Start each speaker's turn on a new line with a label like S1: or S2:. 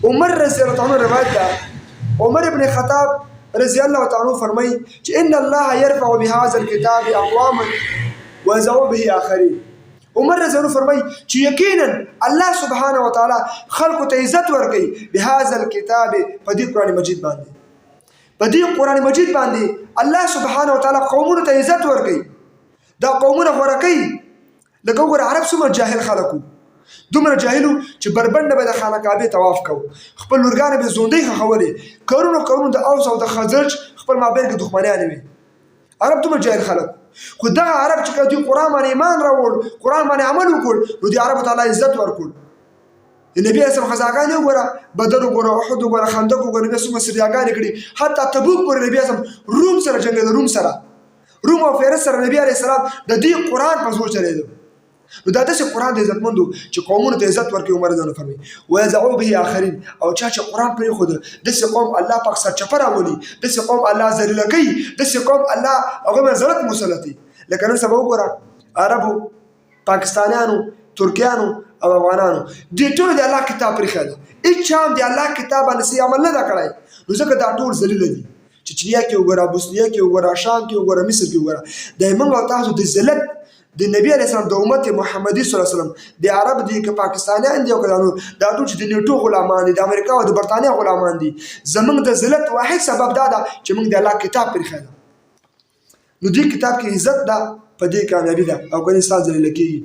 S1: عمر رضی الله عنه روایت ده عمر ابن خطاب رضی الله تعالی فرمایي چې ان الله يرفع بهذا الكتاب اقواما ويضع به آخرين. عمر رضی الله فرمایي چې یقینا الله سبحانه وتعالى خلق ته عزت ورکوي بهذا الكتاب په دې قرآن مجید باندې. په دې قرآن مجید باندې الله سبحانه وتعالى قومونو ته عزت ورکوي. دا قومونه غوره کوي. لکه وګوره عرب څومره جاهل خلک وو، دومره جاهل وو چې بربنډه به د خانه کعبې طواف کوو، خپل لورګانې به زوندۍ ښخولې، کورونو د اوس او د خزرج خپل مابین کې دښمنیانې وې. عرب دومره جاهل خلک. خو دغه عرب چې کله دوی قرآن باندې ایمان راوړ، قرآن باندې عمل وکړ، نو دې عربو ته الله عزت ورکړ. د نبي اسلام خزاګانې وګوره، بدر وګوره، احد وګوره، خندق وګوره، نبي څومره سریاګانې کړي. حتی تبوک پورې نبي اسلام روم سره جنګېده، روم او فارس سره نبي علیه السلام د دې قرآن په زور چلېده. نو دا داسې قرآن د عزتمند و چې قومونو ته عزت ورکوي. عمر رضی الله فرمایي ویضعوا به آخرین، او چا چې قرآن پرېښوده داسې قوم الله پاک سرچپه راولي، داسې قوم الله ذلیله کوي، داسې قوم الله هغوی باندې ذلت مسلطوي. لکه نن سبا وګوره عربو، پاکستانیانو، ترکیانو او افغانانو دې ټولو د الله کتاب پرېښی ده. هېچا هم د الله کتاب باندې صحیح عمل نه ده کړی. نو ځکه دا ټول ذلیله دي. چچنیا کې وګوره، بوسنیا کې وګوره، شام کې وګوره، مصر کې وګوره. د موږ او تاسو د ذلت د نبی علیه السلام د امت محمدي صلی الله علیه وسلم د عرب دي که پاکستانیان دي او که دا ټول چې د نیټو غلامان دي، د امریکا او د برطانیه غلامان دي، زموږ د ذلت واحد سبب دا ده چې موږ د الله کتاب پرېښی ده. نو دې کتاب کې عزت ده، په دې کامیابي ده، او که انسان ذلیله کېږي.